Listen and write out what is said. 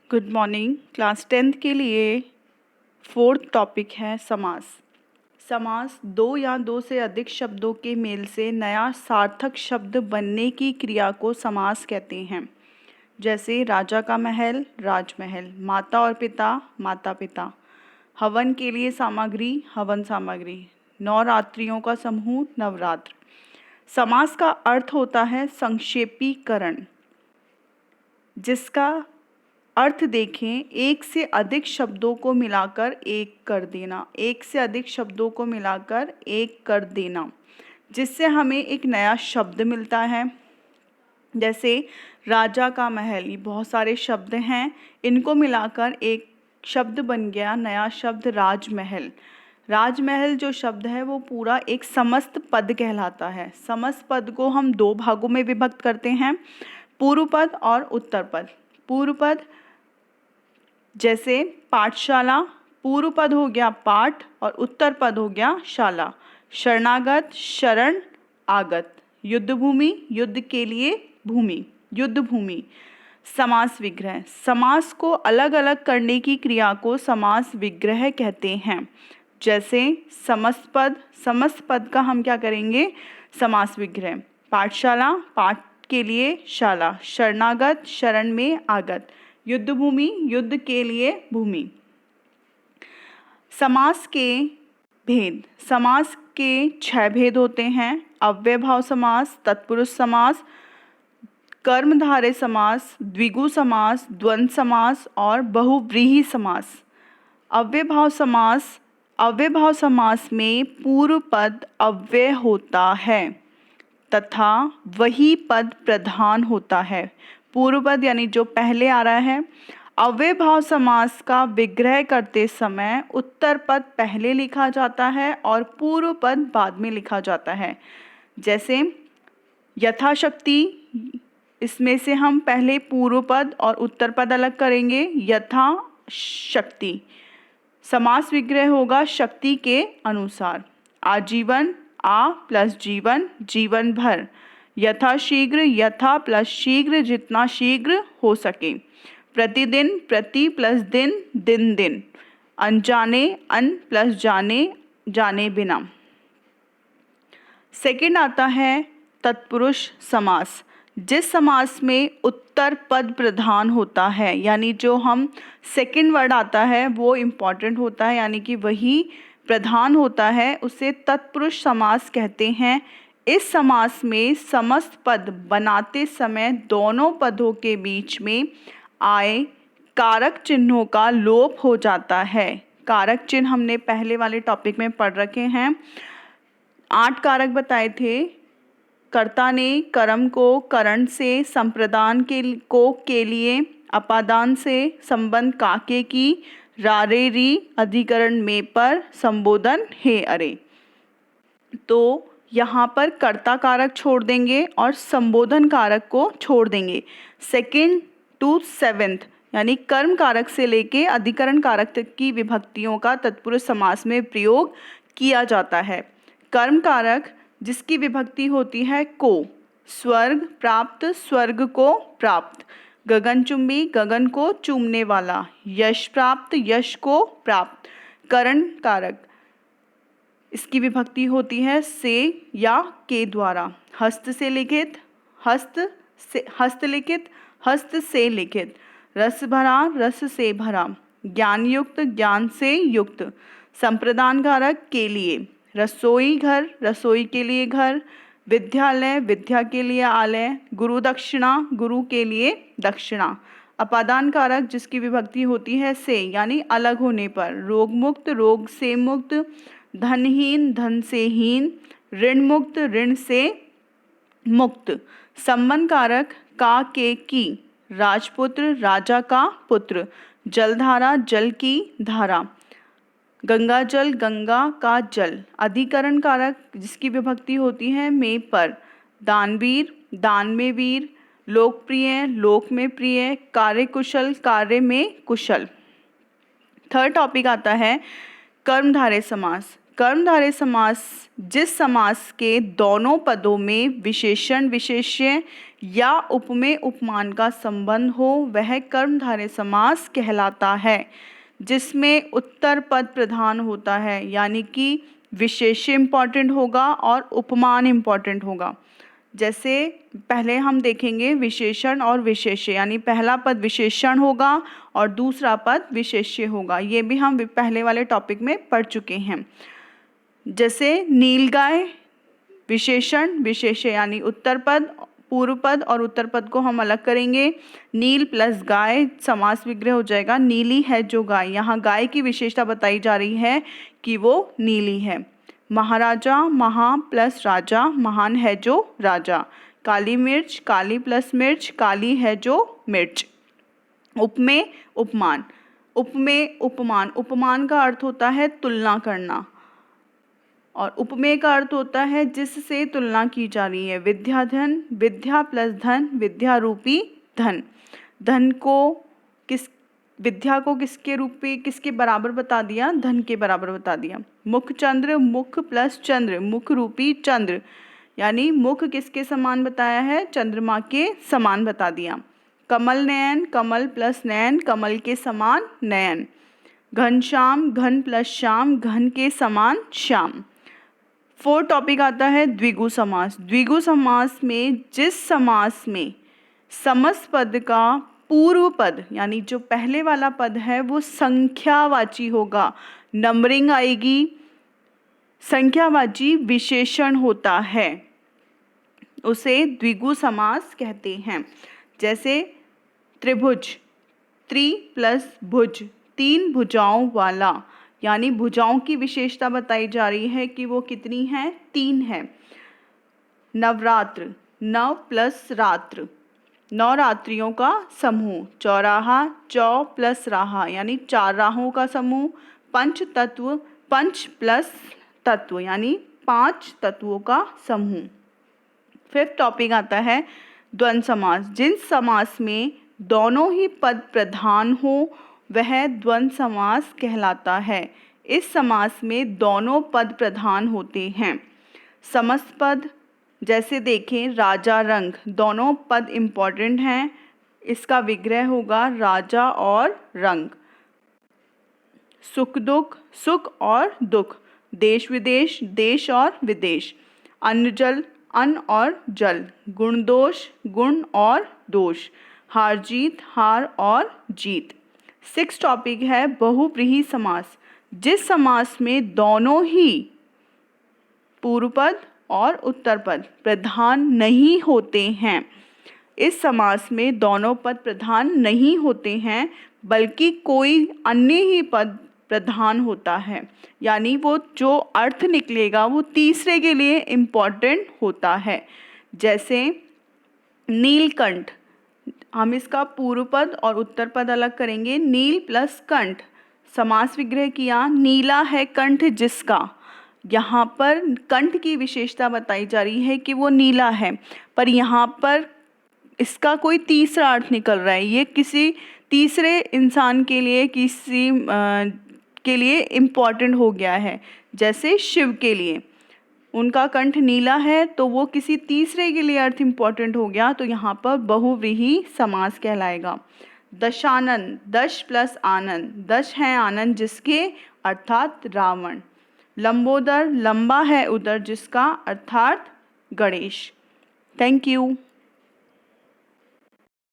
Good morning. Class 10th के लिए 4th topic है समास। समास दो या दो से अधिक शब्दों के मेल से नया सार्थक शब्द बनने की क्रिया को समास कहते हैं। जैसे राजा का महल, राजमहल, माता और पिता, माता पिता, हवन के लिए सामग्री, हवन सामग्री, नवरात्रियों का समूह, नवरात्र। समास का अर्थ होता है संक्षेपीकरण, जिसका अर्थ देखें एक से अधिक शब्दों को मिलाकर एक कर देना, एक से अधिक शब्दों को मिलाकर एक कर देना, जिससे हमें एक नया शब्द मिलता है। जैसे राजा का महल, ये बहुत सारे शब्द हैं, इनको मिलाकर एक शब्द बन गया, नया शब्द राजमहल। राजमहल जो शब्द है वो पूरा एक समस्त पद कहलाता है। समस्त पद को हम दो भागों में विभक्त करते हैं, पूर्व पद और उत्तर पद। पूर्व पद जैसे पाठशाला, पूर्व पद हो गया पाठ और उत्तर पद हो गया शाला। शरणागत, शरण आगत। युद्ध भूमि, युद्ध के लिए भूमि, युद्ध भूमि। समास विग्रह, समास को अलग अलग करने की क्रिया को समास विग्रह कहते हैं। जैसे समस्त पद, समस्त पद का हम क्या करेंगे, समास विग्रह। पाठशाला, पाठ के लिए शाला। शरणागत, शरण में आगत। युद्ध भूमि, युद्ध के लिए भूमि। समास के भेद, समास के 6 भेद होते हैं। अव्ययभाव समास, तत्पुरुष समास, कर्मधारय समास, द्विगु समास, द्वंद्व समास और बहुव्रीहि समास। अव्ययभाव समास, अव्ययभाव समास में पूर्व पद अव्यय होता है तथा वही पद प्रधान होता है। पूर्व पद यानी जो पहले आ रहा है। अव्ययभाव समास का विग्रह करते समय उत्तर पद पहले लिखा जाता है और पूर्व पद बाद में लिखा जाता है। जैसे यथाशक्ति, इसमें से हम पहले पूर्व पद और उत्तर पद अलग करेंगे। यथाशक्ति, समास विग्रह होगा शक्ति के अनुसार। आजीवन, आ प्लस जीवन, जीवन भर। यथाशीघ्र, यथा प्लस शीघ्र, जितना शीघ्र हो सके। प्रतिदिन, प्रति प्लस दिन, दिन दिन। अनजाने, अन प्लस जाने, जाने बिना। सेकंड आता है तत्पुरुष समास, जिस समास में उत्तर पद प्रधान होता है, यानी जो हम सेकंड वर्ड आता है वो इम्पॉर्टेंट होता है, यानी कि वही प्रधान होता है, उसे तत्पुरुष समास कहते हैं। इस समास में समस्त पद बनाते समय दोनों पदों के बीच में आए कारक चिन्हों का लोप हो जाता है। कारक चिन्ह हमने पहले वाले टॉपिक में पढ़ रखे हैं। 8 कारक बताए थे। कर्ता ने कर्म को करण से, संप्रदान के लिए, अपादान से, संबंध काके की, रारे री, अधिकरण में पर, संबोधन हे अरे। तो यहाँ पर कर्ता कारक छोड़ देंगे और संबोधन कारक को छोड़ देंगे। 2nd to 7th यानी कर्म कारक से लेके अधिकरण कारक तक की विभक्तियों का तत्पुरुष समास में प्रयोग किया जाता है। कर्म कारक जिसकी विभक्ति होती है को, स्वर्ग प्राप्त, स्वर्ग को प्राप्त। गगनचुंबी, गगन को चूमने वाला। यश प्राप्त, यश को प्राप्त। करण कारक, इसकी विभक्ति होती है से या के द्वारा। हस्त से लिखित, हस्तलिखित, हस्त से लिखित। रस भरा, रस से भरा। ज्ञान युक्त, ज्ञान से युक्त। संप्रदान कारक के लिए। रसोई घर, रसोई के लिए घर। विद्यालय, विद्या के लिए आलय। गुरु दक्षिणा, गुरु के लिए दक्षिणा। अपादान कारक जिसकी विभक्ति होती है से यानी अलग होने पर। रोग मुक्त, रोग से मुक्त। धनहीन, धन से हीन। ऋण मुक्त, ऋण से मुक्त। संबंध कारक का के की। राजपुत्र, राजा का पुत्र। जलधारा, जल की धारा। गंगा जल, गंगा का जल। अधिकरण कारक जिसकी विभक्ति होती है में पर। दानवीर, दान में वीर। लोकप्रिय, लोक में प्रिय। कार्य कुशल, कार्य में कुशल। थर्ड टॉपिक आता है कर्मधारय समास। कर्मधारय समास जिस समास के दोनों पदों में विशेषण, विशेष्य या उपमेय उपमान का संबंध हो वह कर्मधारय समास कहलाता है, जिसमें उत्तर पद प्रधान होता है, यानी कि विशेष्य इंपॉर्टेंट होगा और उपमान इंपॉर्टेंट होगा। जैसे पहले हम देखेंगे विशेषण और विशेष्य, यानी पहला पद विशेषण होगा और दूसरा पद विशेष्य होगा। ये भी हम पहले वाले टॉपिक में पढ़ चुके हैं। जैसे नीलगाय विशेषण, विशेष्य यानी उत्तर पद, पूर्व पद और उत्तर पद को हम अलग करेंगे। नील प्लस गाय समास विग्रह हो जाएगा, नीली है जो गाय। यहाँ गाय की विशेषता बताई जा रही है कि वो नीली है। महाराजा, महा प्लस राजा, महान है जो राजा। काली मिर्च, काली प्लस मिर्च, काली है जो मिर्च। उपमेय उपमान, उपमेय उपमान, उपमान का अर्थ होता है तुलना करना और उपमेय का अर्थ होता है जिससे तुलना की जा रही है। विद्याधन, विद्या प्लस धन, विद्या रूपी धन। धन को विद्या को किसके रूप में किसके बराबर बता दिया? धन के बराबर बता दिया। मुखचंद्र, मुख प्लस चंद्र, मुख रूपी चंद्र, यानी मुख किसके समान बताया है? चंद्रमा के समान बता दिया। कमल नयन, कमल प्लस नयन, कमल के समान नयन। घनश्याम, घन प्लस श्याम, घन के समान श्याम। 4 टॉपिक आता है द्विगु समास। द्विगु समास में जिस समास में समस्त पद का पूर्व पद यानी जो पहले वाला पद है वो संख्यावाची होगा, नंबरिंग आएगी, संख्यावाची विशेषण होता है, उसे द्विगु समास कहते हैं। जैसे त्रिभुज, त्रि प्लस भुज, 3 भुजाओं वाला, यानी भुजाओं की विशेषता बताई जा रही है कि वो कितनी है? 3 है। नवरात्र, नव प्लस रात्र, 9 रात्रियों का समूह। चौराहा, चौ प्लस राहा, यानी 4 राहों का समूह। पंच तत्व, पंच प्लस तत्व, यानी 5 तत्वों का समूह। 5th टॉपिक आता है द्वंद्व समास। जिन समास में दोनों ही पद प्रधान हो वह द्वंद्व समास कहलाता है। इस समास में दोनों पद प्रधान होते हैं। समस्त पद, जैसे देखें राजा रंग, दोनों पद इम्पॉर्टेंट हैं, इसका विग्रह होगा राजा और रंग। सुख दुख, सुख और दुख। देश विदेश, देश और विदेश। अन्न जल, अन्न और जल। गुण दोष, गुण और दोष। हार जीत, हार और जीत। 6 टॉपिक है बहुव्रीहि समास। जिस समास में दोनों ही पूर्व पद और उत्तर पद प्रधान नहीं होते हैं। इस समास में दोनों पद प्रधान नहीं होते हैं बल्कि कोई अन्य ही पद प्रधान होता है, यानी वो जो अर्थ निकलेगा वो तीसरे के लिए इम्पॉर्टेंट होता है। जैसे नीलकंठ, हम इसका पूर्व पद और उत्तर पद अलग करेंगे। नील प्लस कंठ, समास विग्रह किया, नीला है कंठ जिसका। यहाँ पर कंठ की विशेषता बताई जा रही है कि वो नीला है, पर यहाँ पर इसका कोई तीसरा अर्थ निकल रहा है। ये किसी तीसरे इंसान के लिए के लिए इम्पॉर्टेंट हो गया है। जैसे शिव के लिए उनका कंठ नीला है तो वो किसी तीसरे के लिए अर्थ इम्पॉर्टेंट हो गया, तो यहाँ पर बहुव्रीहि समास कहलाएगा। दशानन, दश प्लस आनंद, दश है आनंद जिसके, अर्थात रावण। लंबोदर, लंबा है उदर जिसका, अर्थात गणेश। Thank you.